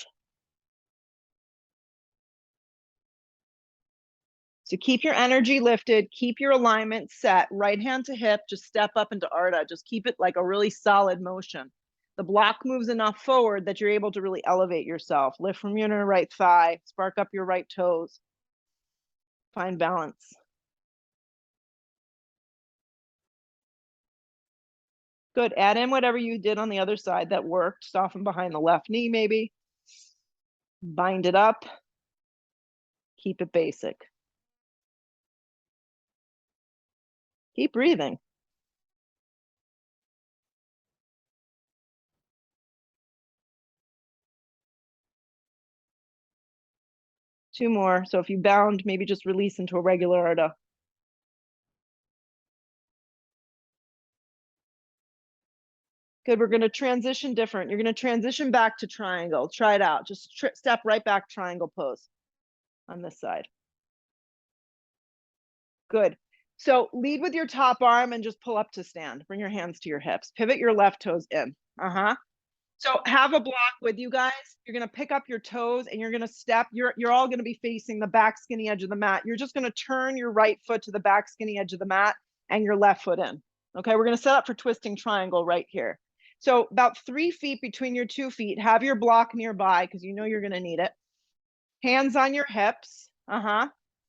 So keep your energy lifted, keep your alignment set, right hand to hip, just step up into Ardha. Just keep it like a really solid motion. The block moves enough forward that you're able to really elevate yourself. Lift from your inner right thigh, spark up your right toes. Find balance. Good, add in whatever you did on the other side that worked. Soften behind the left knee maybe. Bind it up. Keep it basic. Keep breathing. Two more. So if you bound, maybe just release into a regular Ardha. Good, we're gonna transition different. You're gonna transition back to triangle. Try it out. Just step right back, triangle pose on this side. Good. So lead with your top arm and just pull up to stand. Bring your hands to your hips. Pivot your left toes in. So have a block with you guys. You're gonna pick up your toes and you're gonna step. You're all gonna be facing the back skinny edge of the mat. You're just gonna turn your right foot to the back skinny edge of the mat and your left foot in. Okay, we're gonna set up for twisting triangle right here. So about 3 feet between your 2 feet, have your block nearby because you know you're gonna need it. Hands on your hips.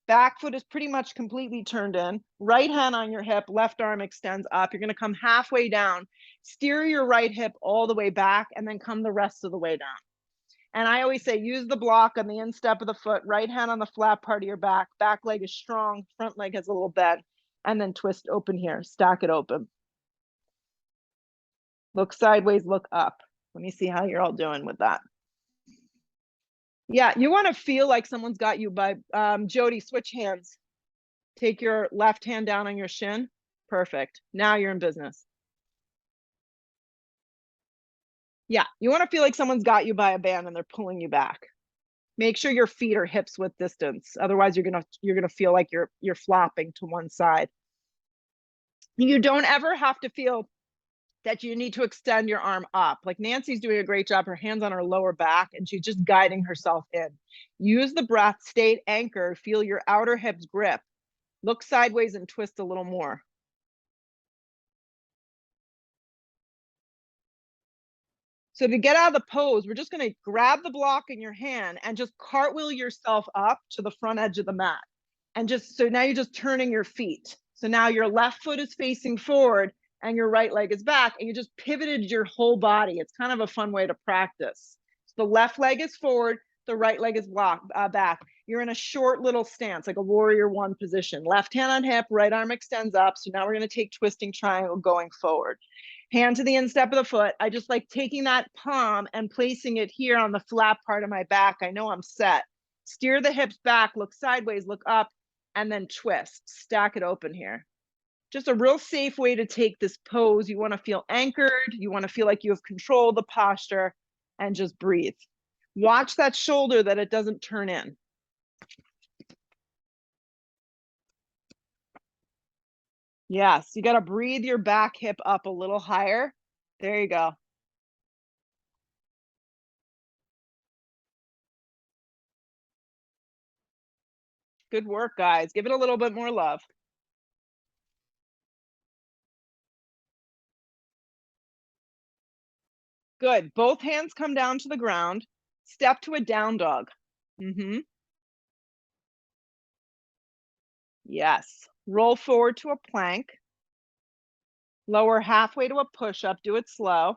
Back foot is pretty much completely turned in. Right hand on your hip, left arm extends up. You're going to come halfway down. Steer your right hip all the way back and then come the rest of the way down. And I always say use the block on the instep of the foot, right hand on the flat part of your back. Back leg is strong, front leg has a little bend. And then twist open here, stack it open. Look sideways, look up. Let me see how you're all doing with that. Yeah, you want to feel like someone's got you by Jody, switch hands. Take your left hand down on your shin. Perfect. Now you're in business. Yeah, you want to feel like someone's got you by a band and they're pulling you back. Make sure your feet are hips width distance. Otherwise, you're gonna feel like you're flopping to one side. You don't ever have to feel that you need to extend your arm up. Like Nancy's doing a great job. Her hands on her lower back and she's just guiding herself in. Use the breath, stay anchored, feel your outer hips grip. Look sideways and twist a little more. So to get out of the pose, we're just going to grab the block in your hand and just cartwheel yourself up to the front edge of the mat. And just, so now you're just turning your feet. So now your left foot is facing forward and your right leg is back and you just pivoted your whole body. It's kind of a fun way to practice. So the left leg is forward, the right leg is back. You're in a short little stance, like a warrior one position. Left hand on hip, right arm extends up. So now we're going to take twisting triangle going forward. Hand to the instep of the foot. I just like taking that palm and placing it here on the flat part of my back. I know I'm set. Steer the hips back, look sideways, look up, and then twist. Stack it open here. Just a real safe way to take this pose. You want to feel anchored. You want to feel like you have control of the posture and just breathe. Watch that shoulder that it doesn't turn in. Yes, you got to breathe your back hip up a little higher. There you go. Good work, guys. Give it a little bit more love. Good. Both hands come down to the ground. Step to a down dog. Yes. Roll forward to a plank. Lower halfway to a push-up. Do it slow.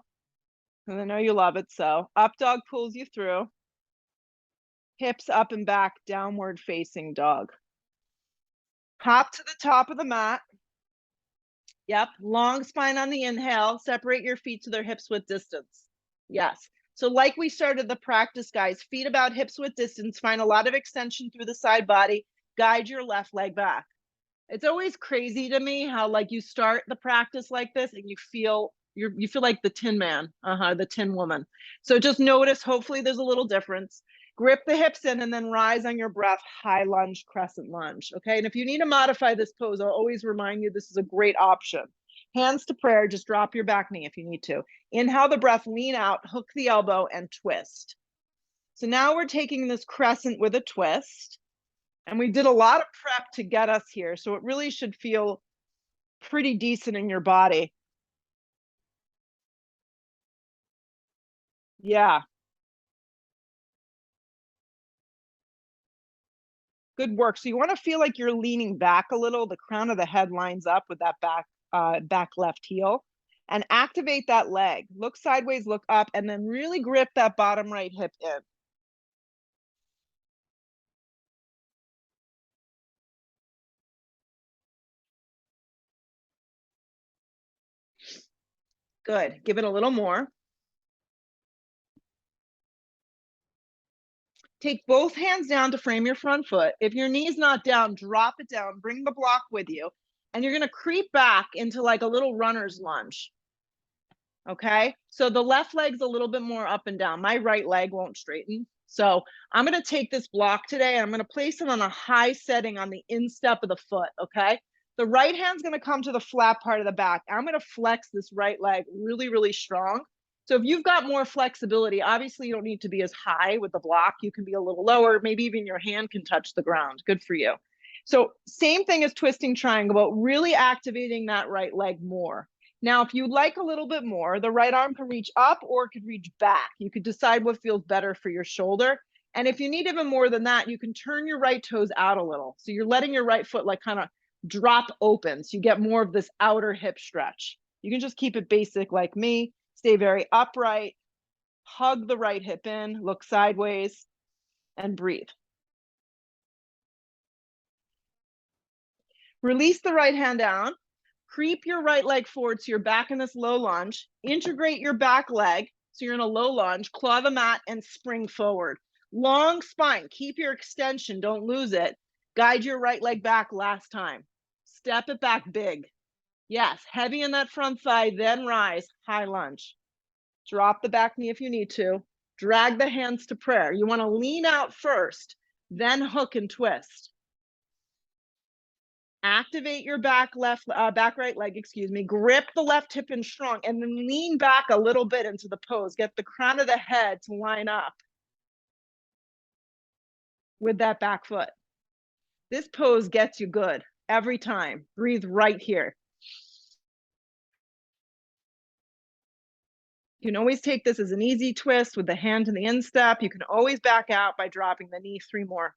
And I know you love it, so. Up dog pulls you through. Hips up and back, downward facing dog. Hop to the top of the mat. Yep. Long spine on the inhale. Separate your feet to their hips width distance. Yes. So like we started the practice, guys, feet about hips width distance, find a lot of extension through the side body, guide your left leg back. It's always crazy to me how like you start the practice like this and you feel like the Tin Man, the Tin Woman. So just notice, hopefully there's a little difference. Grip the hips in and then rise on your breath, high lunge, crescent lunge. Okay. And if you need to modify this pose, I'll always remind you this is a great option. Hands to prayer, just drop your back knee if you need to. Inhale the breath, lean out, hook the elbow, and twist. So now we're taking this crescent with a twist. And we did a lot of prep to get us here. So it really should feel pretty decent in your body. Yeah. Good work. So you want to feel like you're leaning back a little. The crown of the head lines up with that back left heel. And activate that leg. Look sideways, look up, and then really grip that bottom right hip in. Good. Give it a little more. Take both hands down to frame your front foot. If your knee's not down, drop it down, bring the block with you, and you're going to creep back into like a little runner's lunge. Okay, so the left leg's a little bit more up and down. My right leg won't straighten. So I'm going to take this block today and I'm going to place it on a high setting on the instep of the foot. Okay, the right hand's going to come to the flat part of the back. I'm going to flex this right leg really, really strong. So if you've got more flexibility, obviously you don't need to be as high with the block. You can be a little lower. Maybe even your hand can touch the ground. Good for you. So same thing as twisting triangle, but really activating that right leg more. Now, if you'd like a little bit more, the right arm can reach up or it could reach back. You could decide what feels better for your shoulder. And if you need even more than that, you can turn your right toes out a little. So you're letting your right foot like kind of drop open. So you get more of this outer hip stretch. You can just keep it basic like me. Stay very upright. Hug the right hip in, look sideways, and breathe. Release the right hand down. Creep your right leg forward so you're back in this low lunge. Integrate your back leg so you're in a low lunge. Claw the mat and spring forward. Long spine. Keep your extension. Don't lose it. Guide your right leg back last time. Step it back big. Yes, heavy in that front thigh, then rise. High lunge. Drop the back knee if you need to. Drag the hands to prayer. You want to lean out first, then hook and twist. Activate your back right leg, excuse me. Grip the left hip in strong and then lean back a little bit into the pose. Get the crown of the head to line up with that back foot. This pose gets you good every time. Breathe right here. You can always take this as an easy twist with the hand in the instep. You can always back out by dropping the knee. 3 more.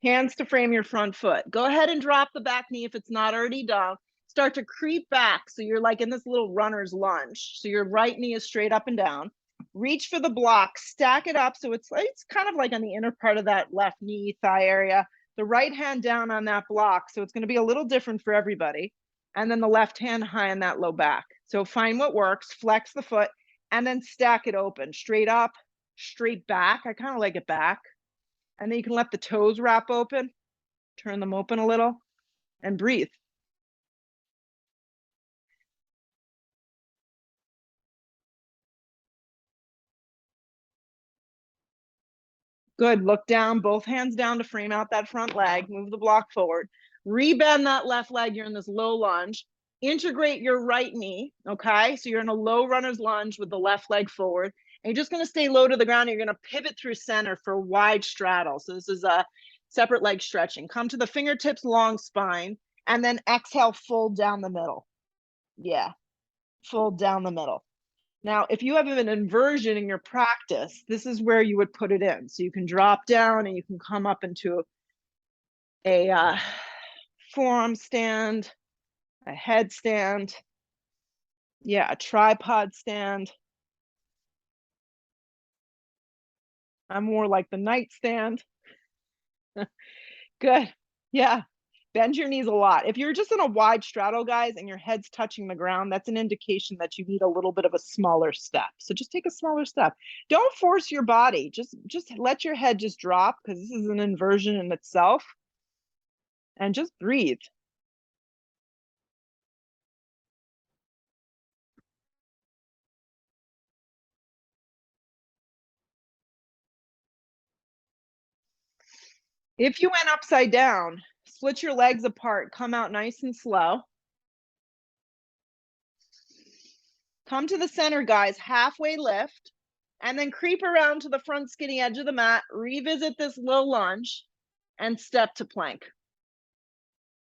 Hands to frame your front foot. Go ahead and drop the back knee if it's not already done. Start to creep back. So you're like in this little runner's lunge. So your right knee is straight up and down. Reach for the block, stack it up. So it's kind of like on the inner part of that left knee thigh area. The right hand down on that block. So it's going to be a little different for everybody. And then the left hand high on that low back. So find what works, flex the foot, and then stack it open. Straight up, straight back. I kind of like it back. And then you can let the toes wrap open, turn them open a little, and breathe. Good. Look down, both hands down to frame out that front leg. Move the block forward. Rebend that left leg. You're in this low lunge. Integrate your right knee. Okay. So you're in a low runner's lunge with the left leg forward. And you're just going to stay low to the ground. You're going to pivot through center for wide straddle. So this is a separate leg stretching. Come to the fingertips, long spine, and then exhale, fold down the middle. Yeah. Fold down the middle. Now, if you have an inversion in your practice, this is where you would put it in. So you can drop down and you can come up into a forearm stand, a headstand, yeah, a tripod stand. I'm more like the nightstand. Good. Yeah. Bend your knees a lot. If you're just in a wide straddle, guys, and your head's touching the ground, that's an indication that you need a little bit of a smaller step. So just take a smaller step. Don't force your body. Just let your head just drop because this is an inversion in itself. And just breathe. If you went upside down, split your legs apart, come out nice and slow. Come to the center, guys, halfway lift, and then creep around to the front skinny edge of the mat, revisit this low lunge, and step to plank.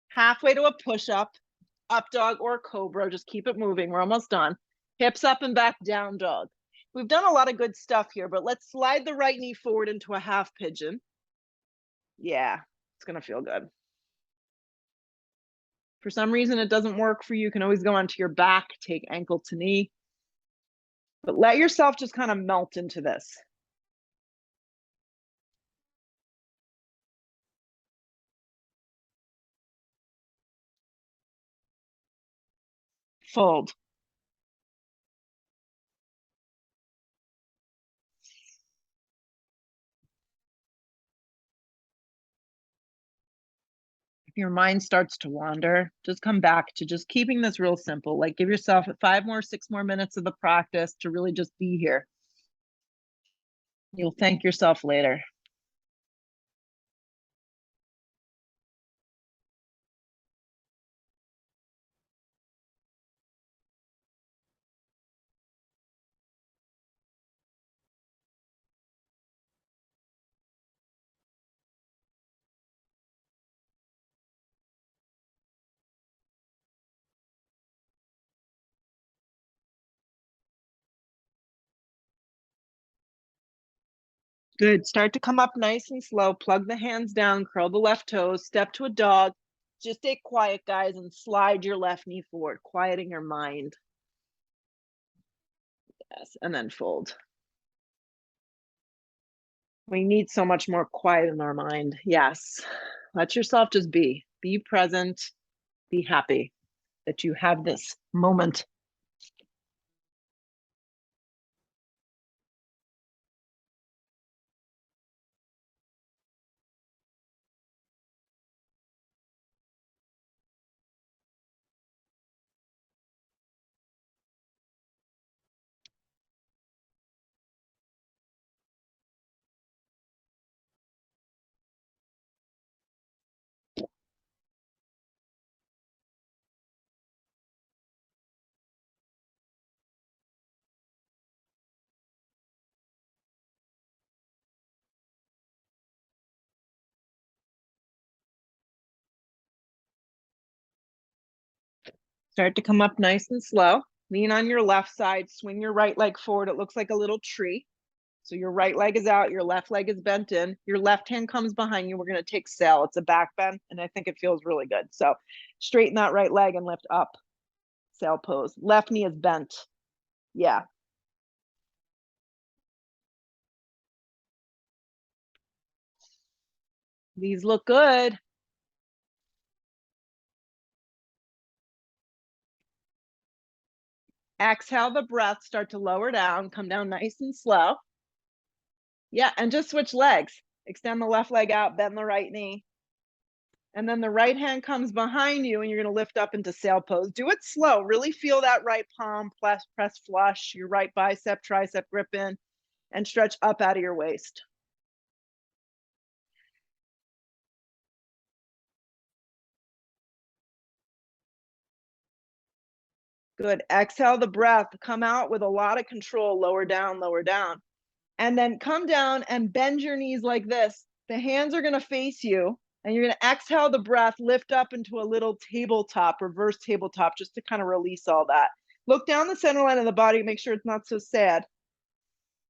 Halfway to a push-up, up dog or cobra, just keep it moving, we're almost done. Hips up and back, down dog. We've done a lot of good stuff here, but let's slide the right knee forward into a half pigeon. Yeah, it's gonna feel good. For some reason it doesn't work for you, you can always go onto your back, take ankle to knee. But let yourself just kind of melt into this. Fold. If your mind starts to wander, just come back to just keeping this real simple. Like give yourself 5 more, 6 more minutes of the practice to really just be here. You'll thank yourself later. Good. Start to come up nice and slow. Plug the hands down, curl the left toes, step to a dog. Just stay quiet, guys, and slide your left knee forward, quieting your mind. Yes, and then fold. We need so much more quiet in our mind. Yes. Let yourself just be. Be present. Be happy that you have this moment. Start to come up nice and slow. Lean on your left side, swing your right leg forward. It looks like a little tree. So your right leg is out, your left leg is bent in, your left hand comes behind you. We're going to take sail. It's a back bend, and I think it feels really good. So straighten that right leg and lift up. Sail pose. Left knee is bent. Yeah. These look good. Exhale the breath, start to lower down, come down nice and slow. Yeah, and just switch legs. Extend the left leg out, bend the right knee. And then the right hand comes behind you and you're going to lift up into sail pose. Do it slow. Really feel that right palm, press flush, your right bicep, tricep grip in, and stretch up out of your waist. Good. Exhale the breath. Come out with a lot of control. Lower down, lower down. And then come down and bend your knees like this. The hands are going to face you. And you're going to exhale the breath, lift up into a little tabletop, reverse tabletop, just to kind of release all that. Look down the center line of the body, make sure it's not so sad.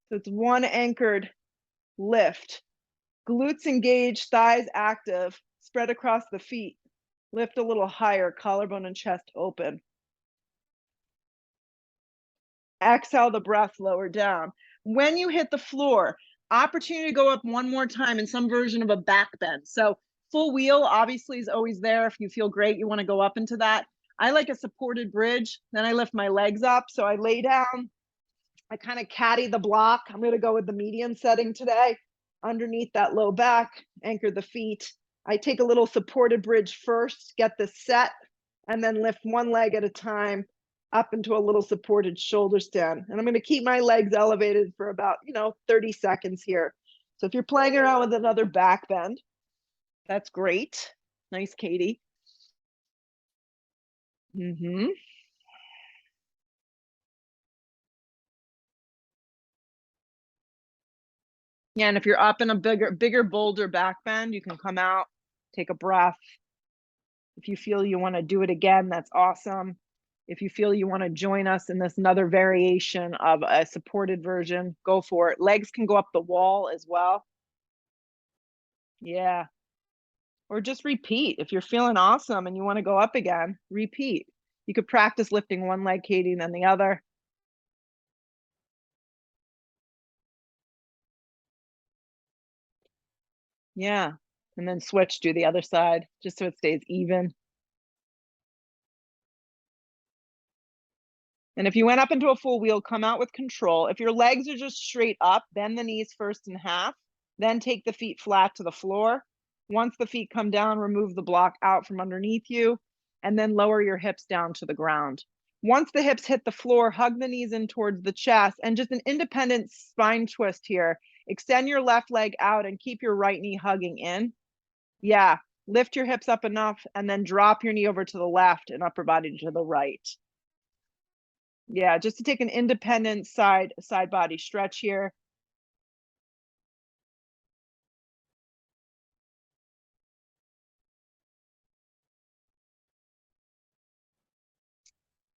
So it's one anchored lift. Glutes engaged, thighs active, spread across the feet. Lift a little higher, collarbone and chest open. Exhale the breath, lower down. When you hit the floor, opportunity to go up one more time in some version of a back bend. So full wheel obviously is always there. If you feel great, you want to go up into that. I like a supported bridge. Then I lift my legs up. So I lay down. I kind of caddy the block. I'm going to go with the medium setting today. Underneath that low back, anchor the feet. I take a little supported bridge first, get the set, and then lift one leg at a time up into a little supported shoulder stand. And I'm going to keep my legs elevated for about, 30 seconds here. So if you're playing around with another back bend, that's great. Nice, Katie. Mm-hmm. Yeah, and if you're up in a bigger boulder back bend, you can come out, take a breath. If you feel you want to do it again, that's awesome. If you feel you want to join us in this another variation of a supported version, go for it. Legs can go up the wall as well. Yeah. Or just repeat. If you're feeling awesome and you want to go up again, repeat. You could practice lifting one leg, Katie, and then the other. Yeah. And then switch, do the other side, just so it stays even. And if you went up into a full wheel, come out with control. If your legs are just straight up, bend the knees first in half, then take the feet flat to the floor. Once the feet come down, remove the block out from underneath you, and then lower your hips down to the ground. Once the hips hit the floor, hug the knees in towards the chest, and just an independent spine twist here. Extend your left leg out and keep your right knee hugging in. Yeah, lift your hips up enough, and then drop your knee over to the left and upper body to the right. Yeah, just to take an independent side body stretch here.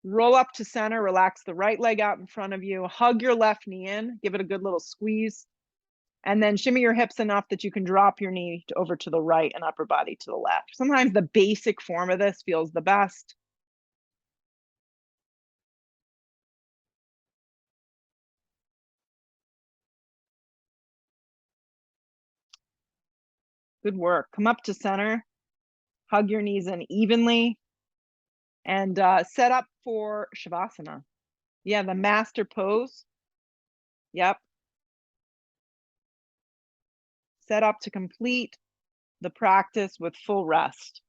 Roll up to center, relax the right leg out in front of you, hug your left knee in, give it a good little squeeze. And then shimmy your hips enough that you can drop your knee over to the right and upper body to the left. Sometimes the basic form of this feels the best. Good work. Come up to center, hug your knees in evenly, and set up for Shavasana. Yeah, the master pose. Yep. Set up to complete the practice with full rest.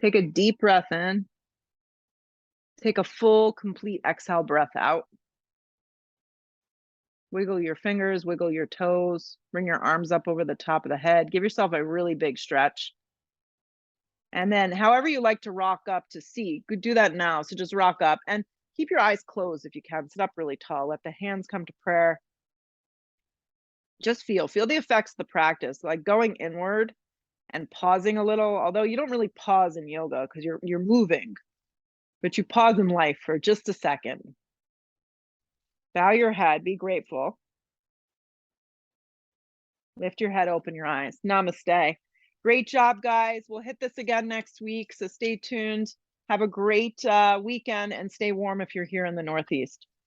Take a deep breath in. Take a full, complete exhale breath out. Wiggle your fingers, wiggle your toes, bring your arms up over the top of the head. Give yourself a really big stretch. And then however you like to rock up to seat, could do that now. So just rock up and keep your eyes closed if you can. Sit up really tall. Let the hands come to prayer. Just feel the effects of the practice, like going inward and pausing a little. Although you don't really pause in yoga because you're moving, but you pause in life for just a second. Bow your head, be grateful. Lift your head, open your eyes. Namaste. Great job, guys. We'll hit this again next week, so stay tuned. Have a great weekend and stay warm if you're here in the Northeast.